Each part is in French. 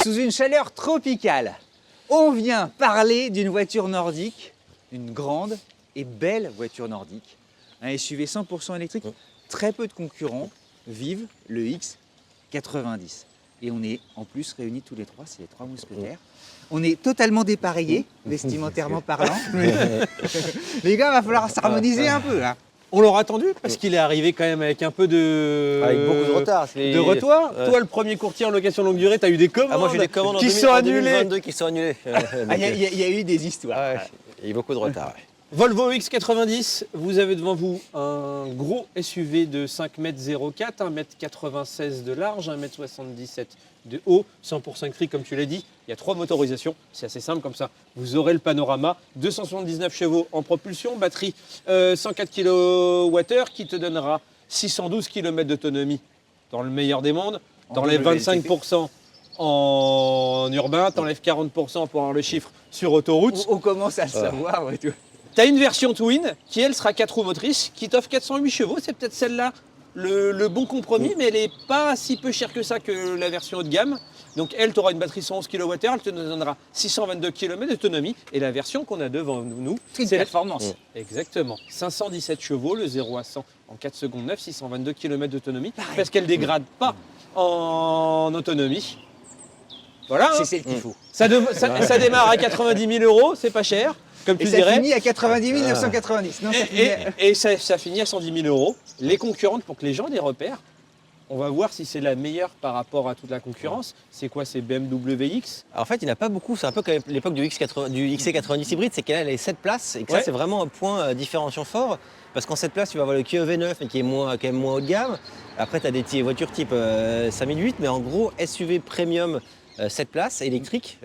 Sous une chaleur tropicale, on vient parler d'une voiture nordique, une grande et belle voiture nordique. Un SUV 100% électrique, très peu de concurrents, vive le X90. Et on est en plus réunis tous les trois, c'est les trois mousquetaires. On est totalement dépareillés, vestimentairement parlant. Les gars, il va falloir s'harmoniser un peu là. On l'aura attendu parce qu'il est arrivé quand même avec un peu de... Avec beaucoup de retard. De retard. Toi, le premier courtier en location longue durée, tu as eu des commandes, moi j'ai eu des commandes qui sont en annulées. 2022 qui sont annulées. Il y a eu des histoires. Il y a eu beaucoup de retard. Ouais. Volvo X90, vous avez devant vous un gros SUV de 5,04 m, 1,96 m de large, 1,77 m de haut, 100% électrique comme tu l'as dit. Il y a 3 motorisations, c'est assez simple comme ça. Vous aurez le panorama, 279 chevaux en propulsion, batterie 104 kWh qui te donnera 612 km d'autonomie dans le meilleur des mondes. T'enlèves 25% en urbain, t'enlèves 40% pour avoir le chiffre sur autoroute. On commence à le savoir. Ouais, tout. Tu as une version Twin qui, elle, sera 4 roues motrices, qui t'offre 408 chevaux. C'est peut-être celle-là le bon compromis, mais elle n'est pas si peu chère que ça que la version haut de gamme. Donc, elle, tu auras une batterie 111 kWh, elle te donnera 622 km d'autonomie. Et la version qu'on a devant nous, c'est la performance. Exactement. 517 chevaux, le 0 à 100 en 4 secondes 9, 622 km d'autonomie. Parce qu'elle ne dégrade pas en autonomie. Voilà. C'est celle qu'il faut. Ça démarre à 90 000 €, c'est pas cher. Comme tu dirais. Ça finit à 90 990. Non, ça finit à 110 000 €. Les concurrentes, pour que les gens les repèrent, on va voir si c'est la meilleure par rapport à toute la concurrence. C'est quoi, c'est BMW X? Alors, en fait, il n'y en a pas beaucoup. C'est un peu comme l'époque du XC90 hybride, c'est qu'elle a les 7 places et que ça, c'est vraiment un point différenciant fort. Parce qu'en 7 places, tu vas avoir le Kia V9, mais qui est quand même moins haut de gamme. Après, tu as des voitures type 5008, mais en gros, SUV premium. 7 places électriques.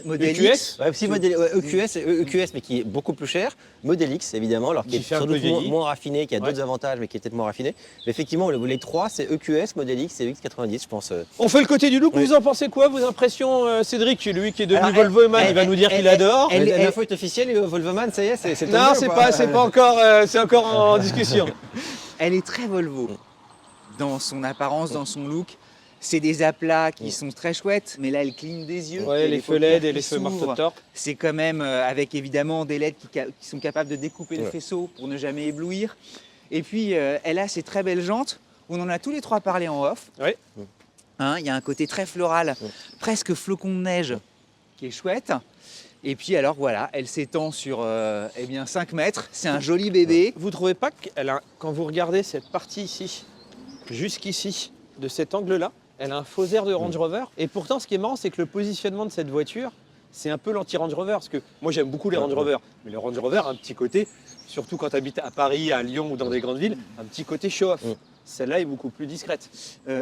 Modèle EQS X. Ouais, si, modèle EQS, mais qui est beaucoup plus cher. Modèle X, évidemment, alors qui est sans doute moins raffiné, qui a d'autres avantages, mais qui est peut-être moins raffiné. Mais effectivement, les 3, c'est EQS, Modèle X et X90, je pense. On fait le côté du look, vous en pensez quoi? Vos impressions, Cédric, lui qui est devenu Volvoman, il va nous dire qu'il adore. L'info est officielle, Volvoman, ça y est, c'est non, c'est pas encore, c'est encore en discussion. Elle est très Volvo, dans son apparence, dans son look. C'est des aplats qui sont très chouettes, mais là, elle cligne des yeux. Ouais, les feux LED et les feux marteau de torque. C'est quand même avec évidemment des LED qui sont capables de découper le faisceau pour ne jamais éblouir. Et puis, elle a ces très belles jantes. On en a tous les trois parlé en off. Oui. Il y a un côté très floral, presque flocon de neige, qui est chouette. Et puis alors voilà, elle s'étend sur 5 mètres. C'est un joli bébé. Vous trouvez pas qu'elle quand vous regardez cette partie ici, jusqu'ici, de cet angle-là, elle a un faux air de Range Rover. Et pourtant, ce qui est marrant, c'est que le positionnement de cette voiture, c'est un peu l'anti-Range Rover. Parce que moi, j'aime beaucoup les Range Rover. Mais le Range Rover a un petit côté, surtout quand tu habites à Paris, à Lyon ou dans des grandes villes, un petit côté show-off. Celle-là est beaucoup plus discrète.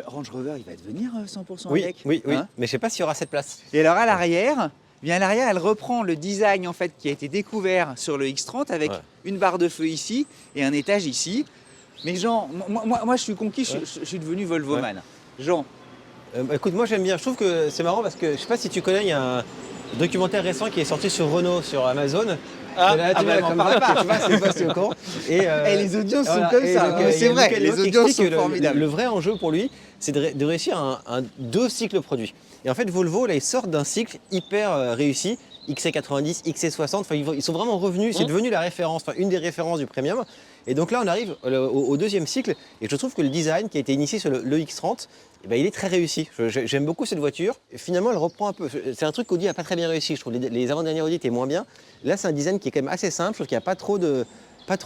Range Rover, il va devenir 100% oui, avec. Oui, mais je ne sais pas s'il y aura cette place. Et alors à l'arrière, elle reprend le design en fait, qui a été découvert sur le X30 avec une barre de feu ici et un étage ici. Mais Jean, moi je suis conquis, je suis devenu Volvoman. Jean. Écoute, moi j'aime bien. Je trouve que c'est marrant parce que je sais pas si tu connais, il y a un documentaire récent qui est sorti sur Renault, sur Amazon. C'est au courant. Et les audiences sont comme ça. C'est vrai, les audiences sont formidables. Le vrai enjeu pour lui, c'est de réussir deux cycles produits. Et en fait, Volvo, là, ils sortent d'un cycle hyper réussi. XC90, XC60, enfin, ils sont vraiment revenus, c'est devenu la référence, enfin, une des références du premium. Et donc là, on arrive au deuxième cycle, et je trouve que le design qui a été initié sur le X30, il est très réussi. J'aime beaucoup cette voiture. Et finalement, elle reprend un peu. C'est un truc qu'Audi n'a pas très bien réussi. Je trouve les avant-dernières Audi étaient moins bien. Là, c'est un design qui est quand même assez simple. Je trouve qu'il n'y a pas trop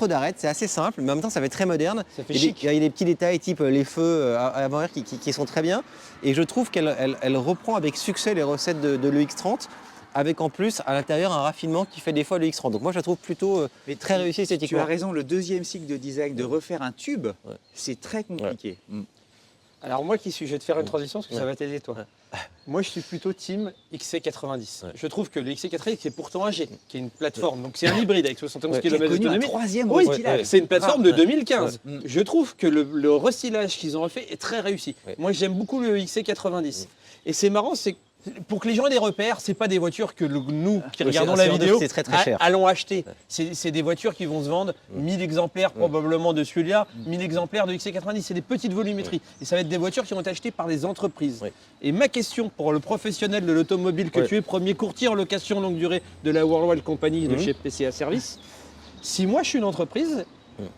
d'arêtes. C'est assez simple, mais en même temps, ça va être très moderne. Ça fait chic. Il y a des petits détails type les feux avant-air qui sont très bien. Et je trouve qu'elle reprend avec succès les recettes de l'EX30. Avec en plus à l'intérieur un raffinement qui fait des fois le X30. Donc moi je la trouve plutôt très réussie esthétiquement. Tu as raison, le deuxième cycle de design, de refaire un tube, c'est très compliqué. Alors moi je vais te faire une transition parce que ça va t'aider toi. Moi je suis plutôt team XC90. Je trouve que le XC90 qui est pourtant âgé, qui est une plateforme, donc c'est un hybride avec 71 km d'autonomie. C'est une plateforme de 2015. Je trouve que le restylage qu'ils ont refait est très réussi. Moi j'aime beaucoup le XC90. Et c'est marrant, c'est Pour que les gens aient des repères, c'est pas des voitures que nous qui Oui, regardons c'est la un vidéo c'est très cher. allons acheter. C'est des voitures qui vont se vendre 1000 exemplaires probablement de celui-là, 1000 exemplaires de XC90. C'est des petites volumétries. Et ça va être des voitures qui vont être achetées par des entreprises. Oui. Et ma question pour le professionnel de l'automobile que Oui. tu es, premier courtier en location longue durée de la Worldwide Company de chez PCA Service, si moi je suis une entreprise,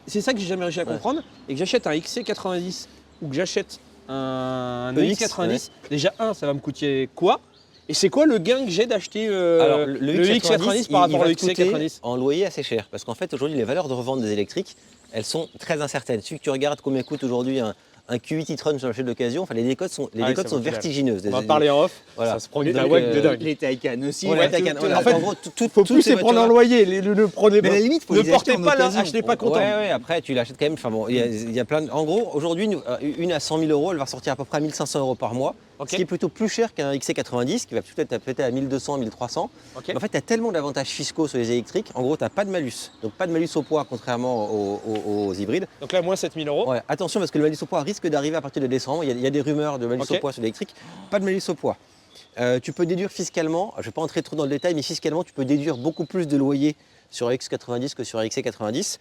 c'est ça que j'ai jamais réussi à comprendre, et que j'achète un XC90 ou que j'achète un EX, EX90, déjà ça va me coûter quoi? Et c'est quoi le gain que j'ai d'acheter Alors, le X90 par rapport au il va te coûter XC90? en loyer assez cher. Parce qu'en fait, aujourd'hui, les valeurs de revente des électriques, elles sont très incertaines. Si tu regardes combien coûte aujourd'hui un Q8 e-tron sur le marché de l'occasion, enfin, les décotes sont, ça vaut vertigineuses. On va parler en off, Voilà. ça se prend une Donc, nawak de dingue. Les Taycan aussi. Ouais, ouais, Taycan, tout- voilà. en fait, En gros, Faut toutes plus ces les prendre en voitures-là- loyer, ne prenez mais à pas. la limite, faut Ne les acheter portez en pas là, occasion. achetez pas content. Ouais, après, tu l'achètes quand même. Enfin bon, il y a plein de... En gros, aujourd'hui, une à 100 000 euros, elle va ressortir à peu près à 1500 euros par mois. Ok. Ce qui est plutôt plus cher qu'un XC90, qui va peut-être à 1200, 1300. Ok. Mais en fait, tu as tellement d'avantages fiscaux sur les électriques. En gros, tu n'as pas de malus. Donc, pas de malus au poids, contrairement aux hybrides. Donc là, moins 7000 euros. Ouais, attention, parce que le malus au poids risque d'arriver à partir de décembre. Il y a des rumeurs de malus Ok. au poids sur l'électrique. Pas de malus au poids. Tu peux déduire fiscalement, je ne vais pas entrer trop dans le détail, mais fiscalement, tu peux déduire beaucoup plus de loyer sur un X90 que sur un XC90.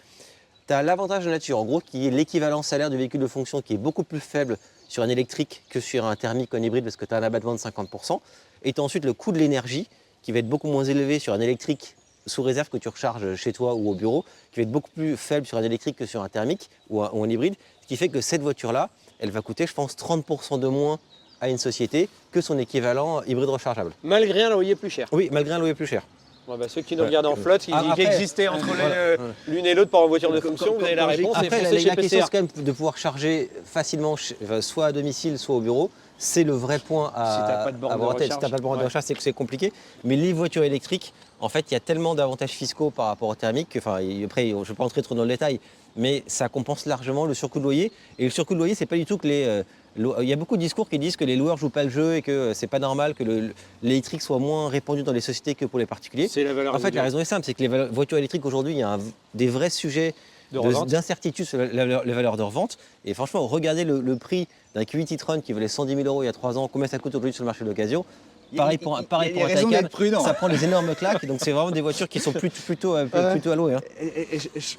Tu as l'avantage de nature, en gros, qui est l'équivalent salaire du véhicule de fonction, qui est beaucoup plus faible sur un électrique que sur un thermique ou un hybride, parce que tu as un abattement de 50%. Et tu as ensuite le coût de l'énergie, qui va être beaucoup moins élevé sur un électrique sous réserve que tu recharges chez toi ou au bureau, qui va être beaucoup plus faible sur un électrique que sur un thermique ou un hybride, ce qui fait que cette voiture-là, elle va coûter, je pense, 30% de moins à une société que son équivalent hybride rechargeable. Malgré un loyer plus cher. Oui, malgré un loyer plus cher. Bon, bah, ceux qui nous regardent en flotte, qui Après, existaient entre voilà. l'une et l'autre par en voiture de Quand- fonction, vous avez la quand réponse. et Après, foncez chez la question, PCR. c'est quand même de pouvoir charger facilement, soit à domicile, soit au bureau. C'est le vrai point Si t'as pas de borne avoir en de tête. Si recharge. tu n'as pas de borne de Ouais. recharge, c'est que c'est compliqué. Mais les voitures électriques, en fait, il y a tellement d'avantages fiscaux par rapport au thermique. Enfin, après, je ne vais pas entrer trop dans le détail, mais ça compense largement le surcoût de loyer. Et le surcoût de loyer, c'est pas du tout que il y a beaucoup de discours qui disent que les loueurs jouent pas le jeu et que c'est pas normal que l'électrique soit moins répandu dans les sociétés que pour les particuliers. C'est la valeur En fait, la raison est simple, c'est que les voitures électriques aujourd'hui, il y a des vrais sujets De revente. d'incertitude sur les valeurs de revente. Et franchement, regardez le prix d'un Q8 e-tron qui valait 100 000 euros il y a 3 ans, combien ça coûte aujourd'hui sur le marché de l'occasion. Pareil pour un il y a Taycan, raison d'être prudent. ça prend des énormes claques. Donc c'est vraiment des voitures qui sont plutôt allouées. Hein.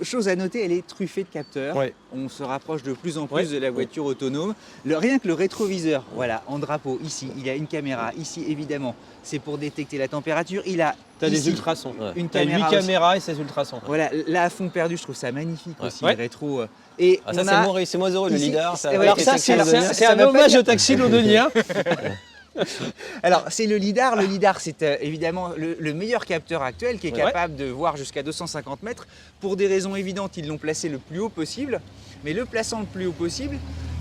Chose à noter, elle est truffée de capteurs. Ouais. On se rapproche de plus en plus Ouais. de la voiture autonome. Rien que le rétroviseur, voilà, en drapeau, ici, il a une caméra. Ici, évidemment, c'est pour détecter la température. Il a T'as des ici, ultrasons. Ouais. une T'as 8 caméra. aussi. caméras et 16 ultrasons. Voilà, là à fond perdu, je trouve ça magnifique Ouais. aussi, Ouais. le rétro. Et Ah, ça, on c'est a- c'est moins heureux, le ici- lidar. Alors, Alors ça, c'est- alors, c'est ça un veut pas hommage dire- au taxi londonien. Alors, c'est le lidar. Le lidar, c'est évidemment le meilleur capteur actuel qui est Ouais. capable de voir jusqu'à 250 mètres. Pour des raisons évidentes, ils l'ont placé le plus haut possible. Mais le plaçant le plus haut possible,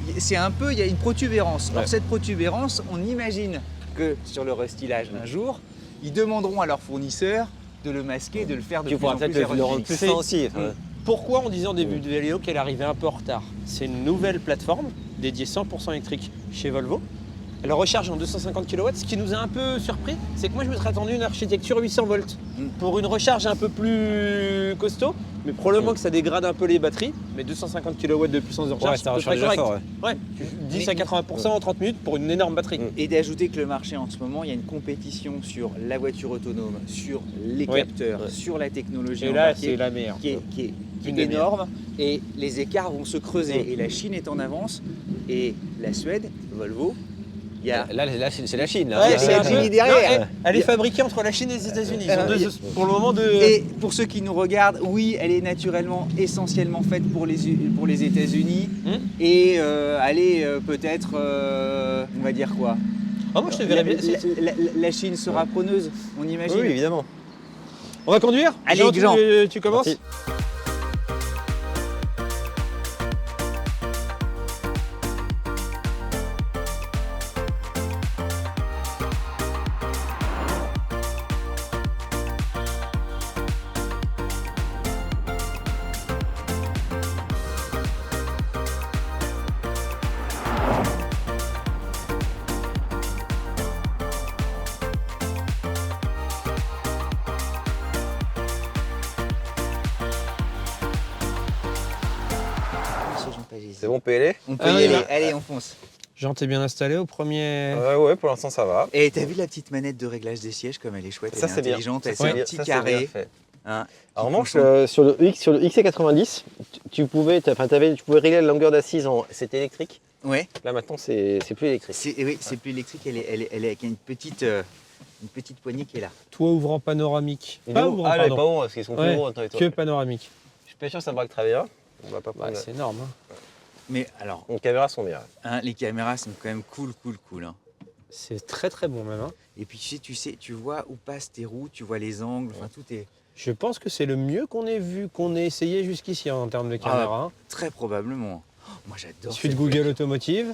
il y a une protubérance. Ouais. Or, cette protubérance, on imagine que sur le restylage un jour, ils demanderont à leur fournisseur de le masquer, de le faire de Tu plus en pourras plus peut-être le rendre aérodynamique. plus C'est- fin aussi. Pourquoi on disait en début de vidéo qu'elle arrivait un peu en retard? C'est une nouvelle plateforme dédiée 100% électrique chez Volvo. Elle recharge en 250 kW. Ce qui nous a un peu surpris, c'est que moi je me serais attendu une architecture 800 volts pour une recharge un peu plus costaud, mais probablement que ça dégrade un peu les batteries. Mais 250 kW de puissance de recharge, Ouais, c'est c'est à un peu près recharge correct. fort. Ouais, 10 à 80% en 30 minutes pour une énorme batterie. Et d'ajouter que le marché en ce moment, il y a une compétition sur la voiture autonome, sur les Oui. capteurs, Ouais. sur la technologie Et là, embarquée. c'est la meilleure. qui est Une des énorme et les écarts vont se creuser. Mm. Et la Chine est en avance et la Suède, Volvo, il y a Là, c'est la Chine. Là. Ouais, il y a c'est les un États-Unis peu- derrière. Non, elle est fabriquée entre la Chine et les États-Unis. Ils ont Il y a- pour le moment deux. Et pour ceux qui nous regardent, oui, elle est naturellement essentiellement faite pour les États-Unis et peut-être, on va dire quoi. Ah, moi je te verrais bien. La Chine sera preneuse, on imagine. Oui, évidemment. On va conduire? Allez, Jean, Jean. tu commences? Parti. C'est bon, PLE? On peut Ah, y oui, aller. là. Allez, on fonce. Jean, t'es bien installé au premier. Ouais, pour l'instant ça va. Et t'as vu la petite manette de réglage des sièges comme elle est chouette, Ça, elle est c'est bien. intelligente, Ça, elle c'est fait un bien. petit Ça, c'est bien carré. fait. Hein, Alors, qui moi, concentre- sur le XC90, tu pouvais régler la longueur d'assise c'était électrique. Ouais, Là maintenant, c'est plus électrique. oui, c'est plus électrique, elle est avec une petite poignée qui est là. Toit ouvrant panoramique. Il est Pas haut. ouvrant, Ah, là, il est pardon. pas haut parce qu'ils sont plus Ouais, gros. Attends, que panoramique. Je suis pas sûr que ça braque très bien. On va pas Bah, prendre. c'est énorme. Hein. Mais alors, Les caméras sont bien. hein, les caméras sont quand même cool. Hein. C'est très très bon même. Hein. Et puis tu vois où passent tes roues, tu vois les angles, enfin tout est Je pense que c'est le mieux qu'on ait vu, qu'on ait essayé jusqu'ici en termes de caméra. Hein. très probablement. Oh, moi Il j'adore. suit de cette Google voiture. Automotive,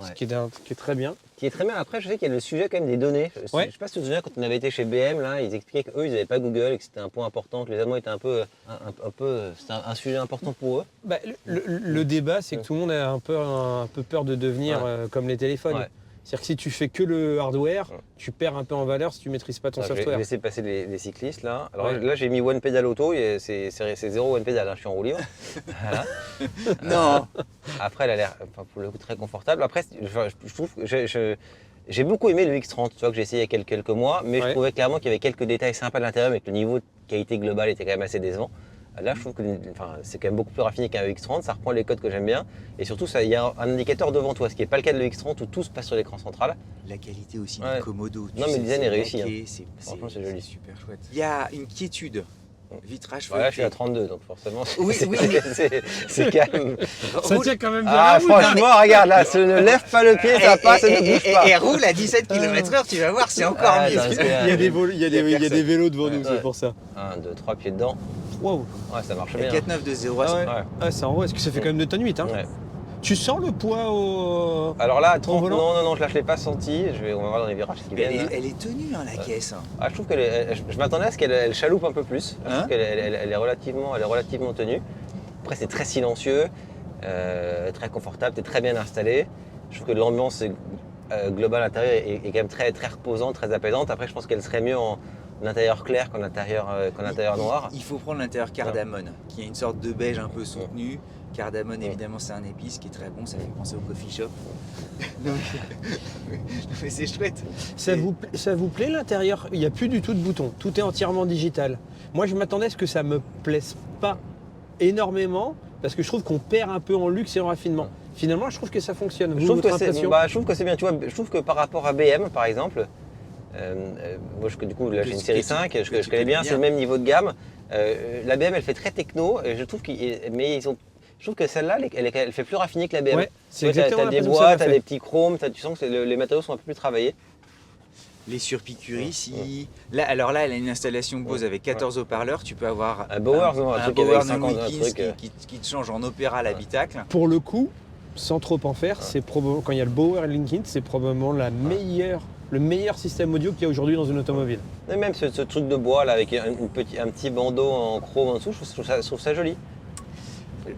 Ouais. ce qui est très bien. Qui est très bien. Après, je sais qu'il y a le sujet quand même des données. Ouais. Je sais pas si tu te souviens quand on avait été chez BM, là, ils expliquaient qu'eux, ils n'avaient pas Google et que c'était un point important, que les Allemands étaient c'était un sujet important pour eux. Bah, le débat, c'est que tout le monde a un peu peur de devenir comme les téléphones. Ouais. C'est-à-dire que si tu fais que le hardware, Ouais. tu perds un peu en valeur si tu maîtrises pas ton Alors, je vais software. laisser passer les cyclistes là. Alors Ouais. là, j'ai mis One Pedal Auto, et c'est zéro One Pedal, hein, je suis en roue libre. Voilà. Non, Après, elle a l'air, pour le coup, très confortable. Après, je trouve que j'ai beaucoup aimé le X30, tu vois, que j'ai essayé il y a quelques mois, mais Ouais. je trouvais clairement qu'il y avait quelques détails sympas à l'intérieur, mais que le niveau de qualité globale était quand même assez décevant. Là, je trouve que c'est quand même beaucoup plus raffiné qu'un X30, ça reprend les codes que j'aime bien, et surtout, il y a un indicateur devant toi, ce qui n'est pas le cas de le X30 où tout se passe sur l'écran central. la qualité aussi Ouais. du Komodo. Non, mais le design est réussi, laqué, c'est Franchement, c'est joli. super chouette. Il y a une quiétude. Vitrage Voilà, je suis à feuilleté. 32, donc forcément, Oui, c'est oui, c'est calme. Ça Roule- tient quand même bien Ah, la route, hein. franchement, regarde là, ne lève pas le pied, ça passe et ne bouge pas. Et roule à 17 km/h, tu vas voir, c'est encore Ah, mieux. non, c'est- Il y a des personne. vélos devant nous, Ouais. c'est pour ça. 1, 2, 3 pieds dedans. Wow. Ouais, ça marche Et bien. 4,9 de 0 à Ah 100. ouais. Ouais. Ah, ça envoie, est-ce que ça fait quand même de tonnes 8 hein. Ouais. Tu sens le poids au. Alors là, à 30, volant non, je ne l'ai pas senti. On va voir dans les virages ce qui Mais viennent. là. elle est tenue, hein, la caisse. hein. Ah, je trouve je m'attendais à ce qu'elle chaloupe un peu plus. Je Hein trouve qu'elle elle est relativement tenue. Après, c'est très silencieux, très confortable, t'es très bien installé. Je trouve que l'ambiance globale à l'intérieur est quand même très, très reposante, très apaisante. Après, je pense qu'elle serait mieux en intérieur clair qu'en intérieur noir. Il faut prendre l'intérieur cardamone, qui est une sorte de beige un peu soutenu. Cardamone, évidemment, c'est un épice qui est très bon, ça fait penser au coffee shop. Non, mais c'est chouette. Ça vous plaît l'intérieur? Il n'y a plus du tout de boutons, tout est entièrement digital. Moi je m'attendais à ce que ça me plaise pas énormément, parce que je trouve qu'on perd un peu en luxe et en raffinement. Finalement je trouve que ça fonctionne. Vous, Je trouve, votre que impression? je trouve que c'est bien, tu vois, je trouve que par rapport à BM par exemple, moi du coup là j'ai une série 5, je connais bien, c'est le même niveau de gamme. La BM elle fait très techno, et je trouve je trouve que celle-là elle fait plus raffinée que la BM. Ouais, c'est Tu vois, exactement t'as des l'impression que ça bois, m'a t'as fait. des petits chromes, tu sens que les matériaux sont un peu plus travaillés. Les surpiqûres ici. Là, alors là, elle a une installation Bose avec 14 hautparleurs. Tu peux avoir Un Bowers, non, un truc Bowers avec 50, un Wilkins truc, qui te change en opéra l'habitacle. Pour le coup, sans trop en faire, c'est probablement quand il y a le Bauer Lincoln, c'est probablement le meilleur système audio qu'il y a aujourd'hui dans une automobile. Et même ce truc de bois là avec un petit bandeau en chrome en dessous, je trouve ça joli.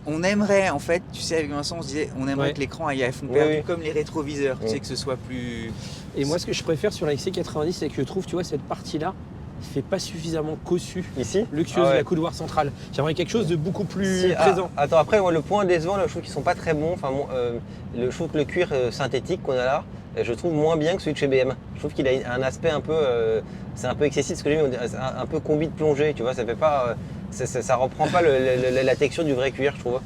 On aimerait, en fait, tu sais, avec Vincent, on se disait, on aimerait Ouais. que l'écran aille à fond Oui, perdu oui. comme les rétroviseurs, tu Oui. sais, que ce soit plus. Et moi ce que je préfère sur la XC90, c'est que je trouve, tu vois, cette partie-là fait pas suffisamment cossu, Ici luxueuse, Ah ouais. la couloir centrale. J'aimerais quelque chose de beaucoup plus Si, présent. attends, après, moi, le point décevant, là, je trouve qu'ils sont pas très bons. Enfin, je trouve que le cuir synthétique qu'on a là, je trouve moins bien que celui de chez BM. Je trouve qu'il a un aspect un peu, c'est un peu excessif, ce que j'ai mis, un peu combi de plongée, tu vois, ça fait pas, ça reprend pas la texture du vrai cuir, je trouve.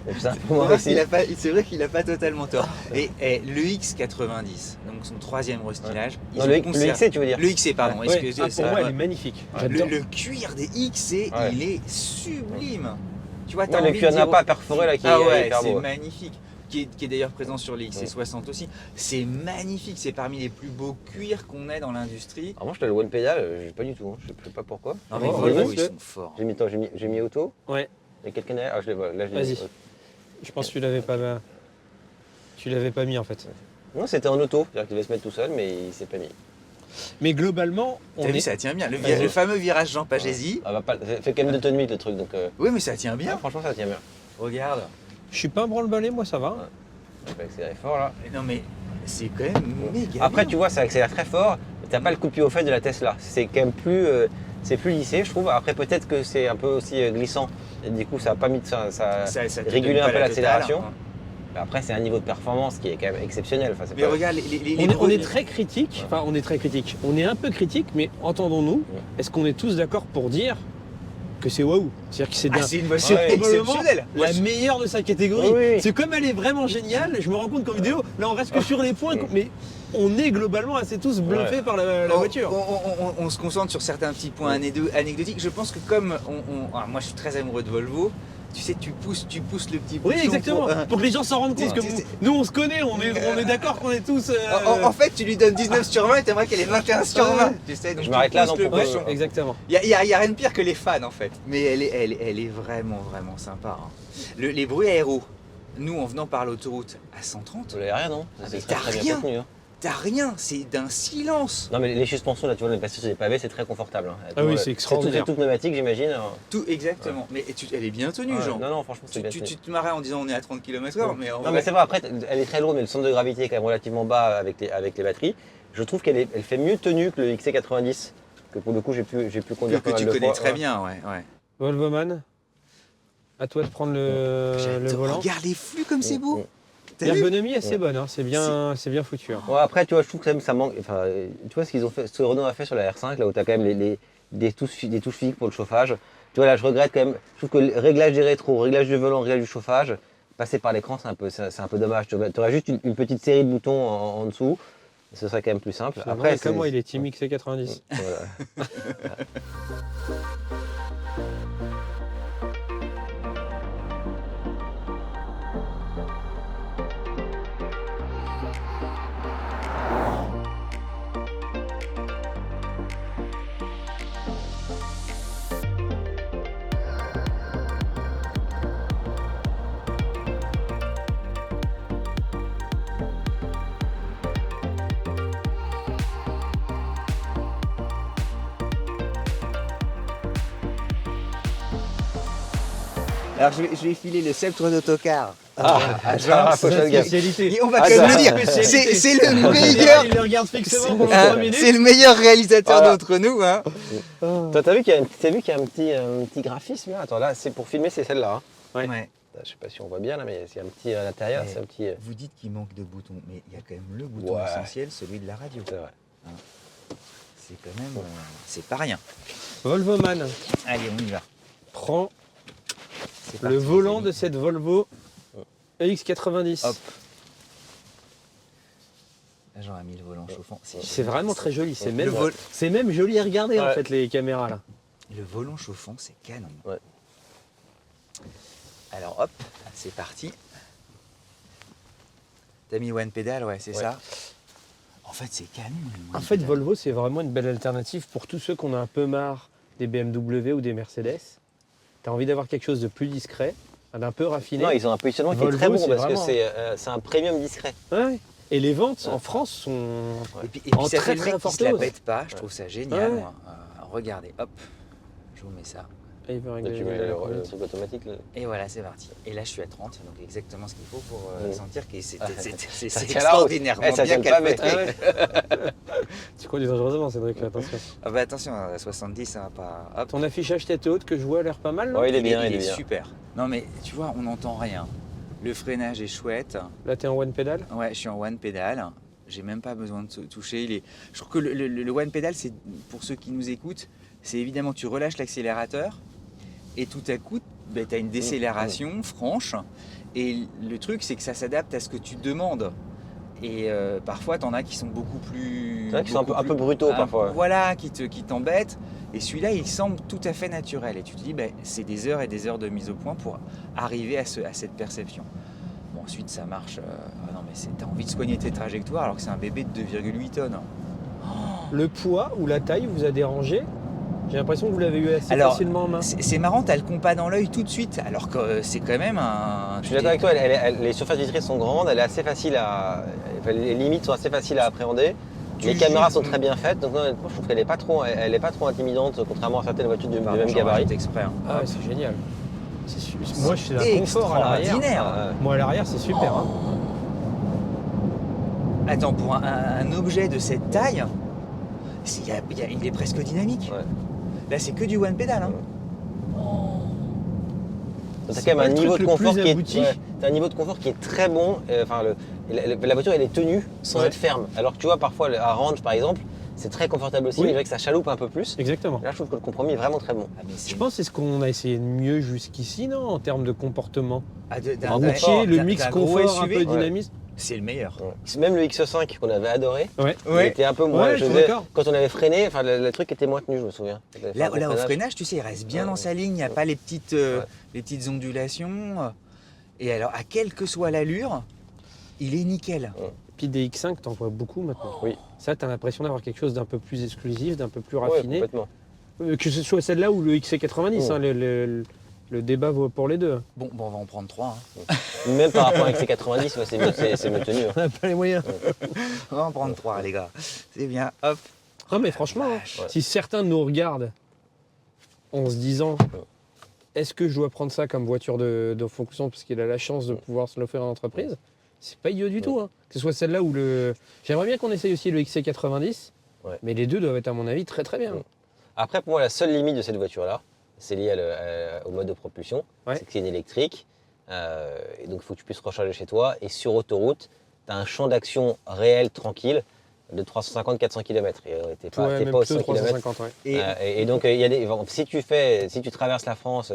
Donc, c'est un peu moins réussi. C'est vrai qu'il n'a pas totalement tort. Et le X90, donc son troisième restylage, ils Non, ont le conservé- XC, tu veux dire. Le XC, pardon. Ouais, excusez, pour moi, elle est magnifique. J'adore. le cuir des XC, Ouais. il est sublime. Tu vois, Ouais, t'as le envie cuir de n'a dire- pas perforé là qui Ah est ouais, hyper c'est beau. magnifique. Qui est d'ailleurs présent sur les XC60 aussi. C'est magnifique, c'est parmi les plus beaux cuirs qu'on ait dans l'industrie. Alors moi, je te le one pedal, j'ai pas du tout, hein. Je sais pas pourquoi. Non mais Oh, Volvo, ouais, ils sont forts. J'ai mis auto. Ouais, Il y a quelqu'un derrière. Ah, je l'ai là, je l'ai Vas-y. mis. je pense que tu l'avais pas mis en fait. Non, c'était en auto, c'est-à-dire qu'il devait se mettre tout seul, mais il s'est pas mis. Mais globalement, on T'as vu, est. ça tient bien. Vas-y. Le fameux virage Jean Pagési. Ah, fait quand même 2 tonnes 8 le truc, donc Oui, mais ça tient bien. franchement, ça tient bien. Regarde. Je suis pas un branle-balai, moi ça va. Ouais. Je vais accélérer fort là. Non mais c'est quand même méga Après, bien. tu vois, ça accélère très fort. T'as pas le coup de pied au fait de la Tesla. C'est quand même plus, c'est plus lissé, je trouve. Après, peut-être que c'est un peu aussi glissant. Et du coup, ça a pas mis de ça Ça te réguler donne un pas peu la l'accélération. totale, hein. Après, c'est un niveau de performance qui est quand même exceptionnel. Enfin, c'est Mais pas- regarde, On est très critique, enfin on est très critique, on est un peu critique, mais entendons-nous, est-ce qu'on est tous d'accord pour dire que c'est waouh? C'est-à-dire que c'est Ah, c'est une voiture c'est probablement exceptionnelle. Moi, la meilleure de sa catégorie. Oui, oui. C'est comme elle est vraiment géniale, je me rends compte qu'en vidéo, là on reste que sur les points, mais on est globalement assez tous bluffés par la voiture. On se concentre sur certains petits points anecdotiques. Je pense que comme alors moi je suis très amoureux de Volvo, tu sais, tu pousses le petit bouchon. Oui, exactement, pour que les gens s'en rendent compte. Parce que nous on se connaît, on est d'accord qu'on est tous. En fait, tu lui donnes 19 sur 20 et t'aimerais qu'elle ait 21 sur 20. Tu sais, donc Je tu m'arrête là, pousses non, le pourquoi bouchon. Exactement. Il y a rien de pire que les fans en fait. Mais elle est vraiment sympa. Hein. Les bruits aéros, nous en venant par l'autoroute à 130, Vous l'avez rien, non? mais C'est t'as très bien rien. contenu, hein. t'as rien, c'est d'un silence. Non, mais les suspensions, là, tu vois, on est passé sur des pavés, c'est très confortable. Hein. Ah oui, c'est extraordinaire. C'est tout pneumatique, j'imagine. Tout exactement. Mais elle est bien tenue, Jean. Non, non, franchement, c'est bien Tu tenu. te marrais en disant on est à 30 km/h, mais en Non, vrai, mais c'est vrai, après, elle est très lourde, mais le centre de gravité est quand même relativement bas avec les batteries. Je trouve qu'elle fait mieux tenue que le XC90, que pour le coup, j'ai pu conduire que pas tu mal de connais fois. très bien, ouais. Volvoman, à toi de prendre le J'adore. volant. Regarde les flux comme c'est beau. T'as vu L'ergonomie est assez bonne, hein. c'est bien foutu. Hein. Ouais, après, tu vois, je trouve que quand même ça manque. Enfin, tu vois ce qu'ils ont fait, ce que Renault a fait sur la R5, là où tu as quand même des touches physiques pour le chauffage. Tu vois, là, je regrette quand même. Je trouve que le réglage des rétros, réglage du volant, réglage du chauffage, passer par l'écran, c'est un peu dommage. Tu aurais juste une petite série de boutons en dessous, ce serait quand même plus simple. Après, comme moi, il est Team XC90. Voilà. Alors je vais filer le sceptre d'autocar. Ah, Jean, faut que je fasse gaffe. Spécialité. Et on va Ah, quand même ça- le dire, c'est le meilleur, Il le regarde fixement pendant hein, 3 minutes. c'est le meilleur réalisateur Voilà. d'entre nous. Hein. Toi, t'as vu qu'il y a un petit graphisme là? Attends, là, c'est pour filmer, c'est celle-là. Hein. Ouais. Ouais. Je sais pas si on voit bien là, mais il y a un petit à l'intérieur, c'est un petit. Vous dites qu'il manque de boutons, mais il y a quand même le bouton Ouais. essentiel, celui de la radio. C'est vrai. C'est quand même, c'est pas rien. Volvoman Allez, on y va. prend C'est le parti, volant les de amis. cette Volvo EX90. Hop. Là, j'aurais mis le volant chauffant. C'est vraiment très joli. C'est Le même, vol- c'est même joli à regarder en Ouais. fait les caméras là. Le volant chauffant, c'est canon. Ouais. Alors hop, c'est parti. T'as mis one pédale, ouais, c'est Ouais. ça. En fait, c'est canon. le En one fait, pédale. Volvo c'est vraiment une belle alternative pour tous ceux qu'on a un peu marre des BMW ou des Mercedes. Tu as envie d'avoir quelque chose de plus discret, d'un peu raffiné. Non, ils ont un positionnement qui est Volvo, très bon c'est parce vraiment- que c'est un premium discret. Ouais. Et les ventes en France sont. Et puis en ça très, fait le très mec qui forte se la hausse. pète pas, je trouve ça génial. Ouais. Moi. Regardez, hop, je vous mets ça. Ah, il veut Là, régler tu mets la le conduite. truc automatique. Là. Et voilà, c'est parti. Et là, je suis à 30, donc exactement ce qu'il faut pour sentir que c'est Ah, c'est ça tient la route. extraordinairement Eh, ça bien tient le pavé. calfeutré. Ah ouais. Tu conduis dangereusement, Cédric, attention. Ah bah attention, à 70, ça va pas. Hop. Ton affichage tête haute que je vois a l'air pas mal, non Ouais, il est Il bien, est il est bien. super. Non mais tu vois, on n'entend rien. Le freinage est chouette. Là, t'es en one pédale. Ouais, je suis en one pédale. J'ai même pas besoin de se toucher. Je trouve que le one pédale, c'est pour ceux qui nous écoutent, c'est évidemment tu relâches l'accélérateur et tout à coup, tu as une décélération franche. Et le truc, c'est que ça s'adapte à ce que tu demandes. Et parfois, tu en as qui sont beaucoup plus. C'est vrai qu'ils sont beaucoup un peu plus- brutaux parfois. Voilà, qui t'embêtent. Et celui-là, il semble tout à fait naturel. Et tu te dis, c'est des heures et des heures de mise au point pour arriver à cette perception. Bon, ensuite, ça marche. Ah non, mais t'as envie de soigner tes trajectoires alors que c'est un bébé de 2,8 tonnes. Le poids ou la taille vous a dérangé? J'ai l'impression que vous l'avez eu assez Alors, facilement en main. C'est marrant, t'as le compas dans l'œil tout de suite, alors que c'est quand même un. Je suis d'accord avec toi, les surfaces vitrées sont grandes, elle est assez facile à. Enfin, les limites sont assez faciles à appréhender. Les caméras sont très bien faites, donc honnêtement, je trouve qu'elle n'est pas trop intimidante, contrairement à certaines voitures du même gabarit. exprès. hein. Ah ouais, c'est génial. Moi, je suis d'un confort à l'arrière. Extraordinaire. Moi, à l'arrière, c'est super. Hein. Attends, pour un objet de cette taille, il est presque dynamique. Ouais. Là, c'est que du one pédale. Hein. T'as C'est quand même pas un le niveau truc de le plus confort qui est. abouti. Ouais. tu as un niveau de confort qui est très bon. La voiture, elle est tenue sans être ferme. Alors que tu vois, parfois, à Range, par exemple, c'est très confortable aussi, Oui. mais avec que ça chaloupe un peu plus. Exactement. Là, je trouve que le compromis est vraiment très bon. Ah, mais c'est- Je pense que c'est ce qu'on a essayé de mieux jusqu'ici, non, en termes de comportement. Ah, En Routier, le d'un- mix d'un gros confort, un SUV, peu dynamisme. c'est le meilleur. Ouais. Même le X5 qu'on avait adoré, Ouais. il était un peu moins. Ouais, je suis faisais- d'accord. quand on avait freiné, le truc était moins tenu, je me souviens. Là, Enfin, là, au freinage. freinage, tu sais, il reste bien dans sa ligne, il n'y a pas les petites ondulations. Et alors, à quelle que soit l'allure, il est nickel. Puis des X5, t'en vois beaucoup maintenant. Oui. Ça, t'as l'impression d'avoir quelque chose d'un peu plus exclusif, d'un peu plus Ouais, raffiné. complètement. Que ce soit celle-là ou le XC90, hein, le débat vaut pour les deux. Bon, on va en prendre 3. Hein. Même par rapport avec C90, ouais, c'est mieux tenu. hein. On n'a pas les moyens. On va en prendre 3, les gars. C'est bien, hop. Non, mais franchement, hein, Ouais. si certains nous regardent en se disant est-ce que je dois prendre ça comme voiture de fonction parce qu'il a la chance de pouvoir se l'offrir en entreprise, c'est pas idiot du tout. Hein. Que ce soit celle-là ou le. J'aimerais bien qu'on essaye aussi le XC90, Ouais. mais les deux doivent être, à mon avis, très très bien. Ouais. Après, pour moi, la seule limite de cette voiture-là, c'est lié au mode de propulsion. Ouais. C'est que c'est une électrique. Et donc, il faut que tu puisses recharger chez toi. Et sur autoroute, tu as un champ d'action réel, tranquille, de 350-400 km. Et t'es pas, Ouais, t'es même pas aux plutôt 100 km. 350, ouais. Et Et donc, il y a si tu traverses la France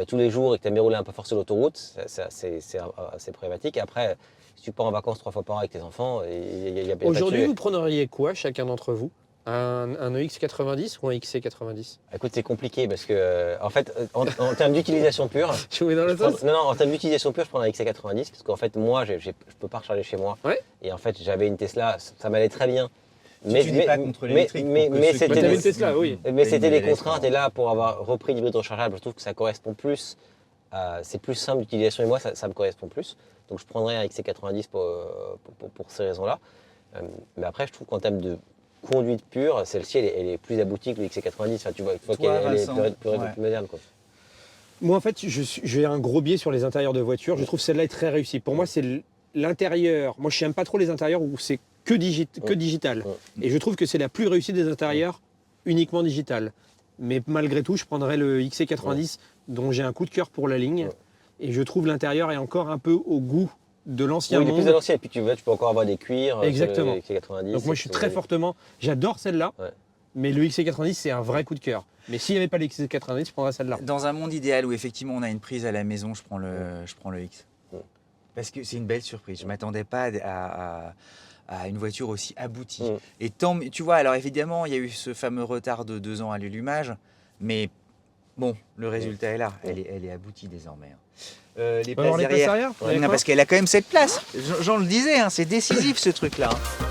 tous les jours et que tu aimes bien rouler un peu fort sur l'autoroute, c'est problématique. Après, si tu pars en vacances 3 fois par an avec tes enfants, il y a pas de Aujourd'hui, sujet. vous prendriez quoi, chacun d'entre vous? Un EX90 ou un XC90? Écoute, c'est compliqué parce que, en fait, en termes d'utilisation pure, Jouer dans je le prends- sens. non, en termes d'utilisation pure, je prends un XC90 parce qu'en fait, moi, je peux pas recharger chez moi. Ouais. Et en fait, j'avais une Tesla, ça m'allait très bien. tu n'es pas contre l'électrique. mais pour que ceux qui c'était Bah, t'avais des- une Tesla, oui. Mais c'était des LS, contraintes. Et là, pour avoir repris l'hybride rechargeable, je trouve que ça correspond plus. C'est plus simple d'utilisation et moi, ça me correspond plus. Donc, je prendrais un XC90 pour ces raisons-là. Mais après, je trouve qu'en termes de conduite pure, celle-ci, elle est plus aboutie que le XC90. Enfin, tu vois Toi, qu'elle est Vincent, plus ouais. moderne. Quoi. Moi, en fait, j'ai un gros biais sur les intérieurs de voiture. Je trouve celle-là est très réussie. Pour moi, c'est l'intérieur. Moi, je n'aime pas trop les intérieurs où c'est que digital. Et je trouve que c'est la plus réussie des intérieurs uniquement digital. Mais malgré tout, je prendrais le XC90 dont j'ai un coup de cœur pour la ligne. Et je trouve l'intérieur est encore un peu au goût de l'ancien Oui, il est plus monde. à l'ancienne. Et puis, tu peux encore avoir des cuirs. Exactement. Sur le XC90. Donc moi, je suis très fortement. J'adore celle-là. Ouais. Mais le XC90, c'est un vrai coup de cœur. Mais s'il n'y avait pas le XC90, je prendrais celle-là. Dans un monde idéal où effectivement on a une prise à la maison, je prends le X. Parce que c'est une belle surprise. Je ne m'attendais pas à une voiture aussi aboutie. Et tant, tu vois, alors évidemment, il y a eu ce fameux retard de 2 ans à l'allumage, mais bon, le résultat est là. Elle est aboutie désormais. Les On va voir les places arrière. Vous avez Non, quoi parce qu'elle a quand même cette place. Jean le disait, hein, c'est décisif ce truc-là. hein.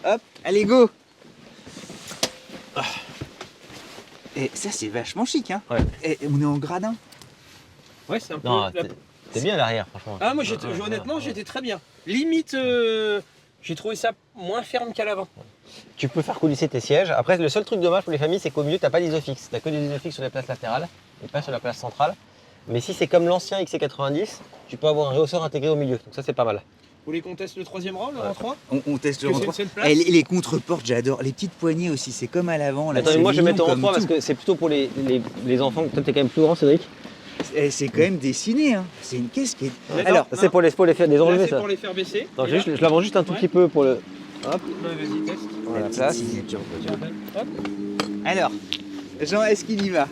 Hop, allez go. Et ça c'est vachement chic, hein. Ouais. Et on est en gradin. Ouais, c'est un peu. Non, t'es bien à l'arrière, franchement. Ah, moi, honnêtement, j'étais très bien. Limite, j'ai trouvé ça moins ferme qu'à l'avant. Tu peux faire coulisser tes sièges. Après, le seul truc dommage pour les familles, c'est qu'au milieu, t'as pas d'isofix. T'as que des isofix sur les places latérales et pas sur la place centrale. Mais si c'est comme l'ancien XC90, tu peux avoir un rehausseur intégré au milieu. Donc ça, c'est pas mal. Vous voulez qu'on teste le troisième rang, le rang 3? On teste le Parce que rang c'est 3. une seule place. Et les contre-portes, j'adore. Les petites poignées aussi, c'est comme à l'avant. là, Attends, mais c'est moi, je vais mignon mettre en comme 3 parce tout. que c'est plutôt pour les enfants. Toi, t'es quand même plus grand, Cédric. C'est quand même dessiné. Hein. C'est une caisse qui est. D'accord. Alors, Ça, c'est pour les faire des Là, enlevés, c'est ça. pour les faire baisser. Attends, Et là, je l'avance juste un tout Ouais. petit peu pour le. Hop, ouais, vas-y, teste. voilà, la la petite place. signature. Hop. Alors, Jean, est-ce qu'il y va?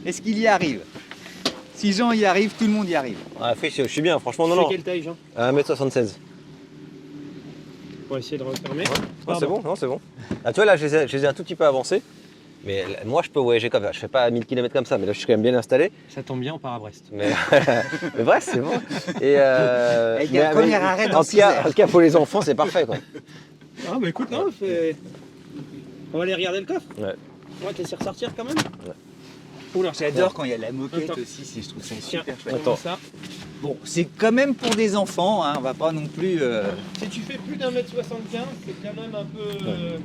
Est-ce qu'il y arrive? Si Jean y arrive, tout le monde y arrive. Ah, je suis bien, franchement, Tu non, fais non. quelle taille, Jean? 1m76. Pour essayer de refermer. Ah, c'est bon, non, c'est bon. Ah, tu vois, là, je les ai un tout petit peu avancés. Mais moi, je peux voyager comme ça. Je fais pas 1000 km comme ça, mais là, je suis quand même bien installé. Ça tombe bien, on part à Brest. Mais, mais bref, c'est bon. Et, Avec un premier arrêt dans en 6 heures. tout cas, pour les enfants, c'est parfait, quoi. Ah bah écoute, non, on va aller regarder le coffre. Ouais. On va te laisser ressortir quand même. Oula, j'adore quand il y a la moquette Attends. aussi, je trouve ça Tiens, super chouette. Attends. ça. Bon, c'est quand même pour des enfants, hein, on va pas non plus... Si tu fais plus d'1m75, c'est quand même un peu...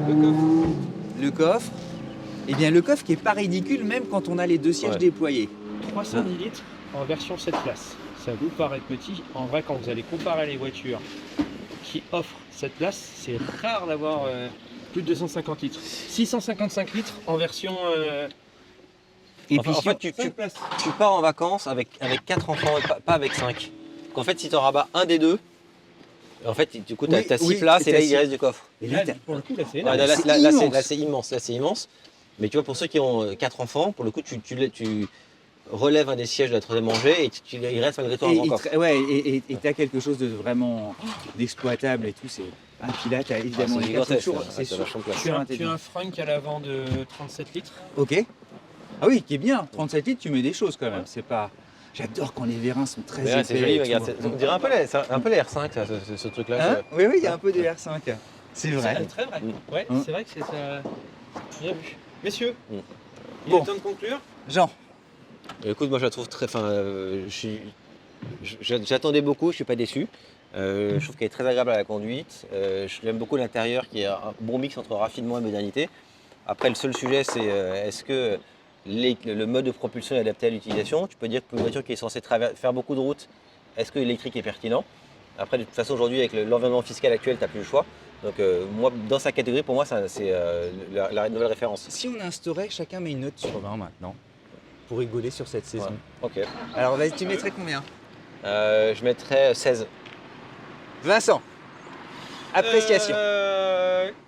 Le coffre. Le coffre, eh bien le coffre qui est pas ridicule même quand on a les deux sièges Ouais. déployés. 310 litres en version 7 places. Ça vous paraît petit. En vrai, quand vous allez comparer les voitures qui offrent cette place, c'est rare d'avoir plus de 250 litres. 655 litres en version Et Enfin, en fait, tu places. pars en vacances avec 4 enfants, et pas avec 5. En fait, si tu en rabats un des deux, en fait, du coup, tu as 6 oui, places et t'as là, il six. reste du coffre. Et Là, là, pour le coup, là, c'est Ouais, énorme. là, c'est là, immense. là, c'est immense. Là, c'est immense. Mais tu vois, pour ceux qui ont 4 enfants, pour le coup, tu relèves un des sièges de la troisième rangée et il reste malgré tout un grand coffre. et t'as quelque chose de vraiment d'exploitable et tout. Ah, puis là, t'as évidemment c'est les quatre gigantesque, tours, ça, c'est ça sûr. vachement place. Tu as un intelligent. frunk à l'avant de 37 litres. Ok. Ah oui, qui est bien. 37 litres, tu mets des choses quand même. C'est pas. J'adore quand les vérins sont très Mais épais. ouais, c'est joli, et regarde. tout. On dirait c'est un peu les R5, ça, ce truc-là. Hein oui, il y a un peu de R5. C'est vrai. C'est très vrai. Ouais, Hein. c'est vrai que c'est ça. Bien vu. Messieurs, il Bon. est temps de conclure. Jean, Écoute, moi je la trouve très. Enfin, j'attendais beaucoup, je suis pas déçu. Je trouve qu'elle est très agréable à la conduite. J'aime beaucoup l'intérieur qui est un bon mix entre raffinement et modernité. Après, le seul sujet, c'est est-ce que le mode de propulsion est adapté à l'utilisation? Tu peux dire que pour une voiture qui est censée faire beaucoup de routes, est-ce que l'électrique est pertinent? Après, de toute façon, aujourd'hui, avec l'environnement fiscal actuel, tu n'as plus le choix. Donc, moi, dans sa catégorie, pour moi, c'est la nouvelle référence. si on instaurait, chacun met une note sur 20 maintenant, pour rigoler sur cette saison. Ouais. Ok. Alors, vas-y, tu mettrais combien? Je mettrais 16. Vincent, appréciation.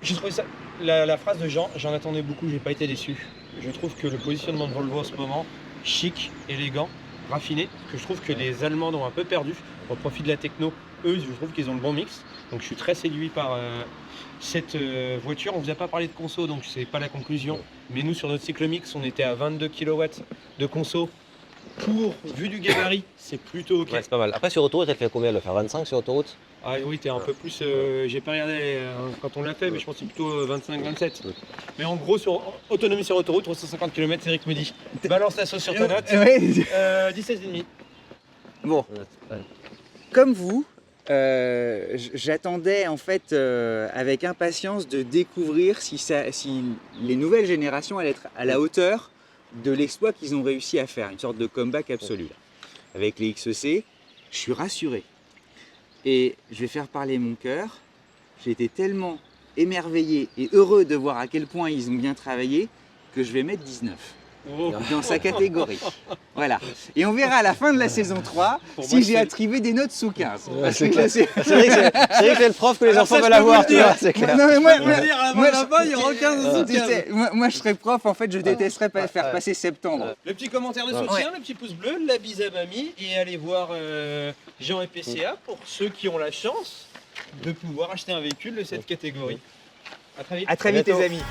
J'ai trouvé ça. La phrase de Jean, j'en attendais beaucoup, j'ai pas été déçu. Je trouve que le positionnement de Volvo en ce moment, chic, élégant, raffiné, parce que je trouve que les Allemands ont un peu perdu au profit de la techno. Eux, je trouve qu'ils ont le bon mix. Donc je suis très séduit par cette voiture. On vous a pas parlé de conso, donc c'est pas la conclusion. Mais nous, sur notre cycle mix, on était à 22 kW de conso. Vu du gabarit, c'est plutôt ok. Ouais, c'est pas mal. Après, sur autoroute, elle fait combien? Elle doit faire 25 sur autoroute? Ah oui, t'es un peu plus. J'ai pas regardé quand on l'a fait, mais je pense que c'est plutôt 25-27. Mais en gros, sur autonomie sur autoroute, 350 km, Eric me dit. Balance la sauce sur ta note. Ouais. 17,5. Bon, comme vous, j'attendais en fait avec impatience de découvrir si les nouvelles générations allaient être à la hauteur de l'exploit qu'ils ont réussi à faire, une sorte de comeback absolu. Là. Avec les XEC, je suis rassuré. Et je vais faire parler mon cœur. J'ai été tellement émerveillé et heureux de voir à quel point ils ont bien travaillé que je vais mettre 19 Oh. dans sa catégorie. Voilà. Et on verra à la fin de la saison 3 Pour si moi, j'ai c'est- attribué des notes sous 15. Ouais, Parce c'est que clair. là, c'est- C'est vrai que c'est le prof que les Alors enfants ça, je veulent peux vous avoir, le tu dire. vois, c'est clair. Non, mais moi, Avant là-bas, il y aura 15 tu sais, moi, je serais prof, en fait, je détesterais pas faire passer septembre. Le petit commentaire de Ouais. soutien, le petit pouce bleu, la bise à mamie et allez voir Jean et PCA pour ceux qui ont la chance de pouvoir acheter un véhicule de cette catégorie. À très vite. À très vite, bientôt. les amis.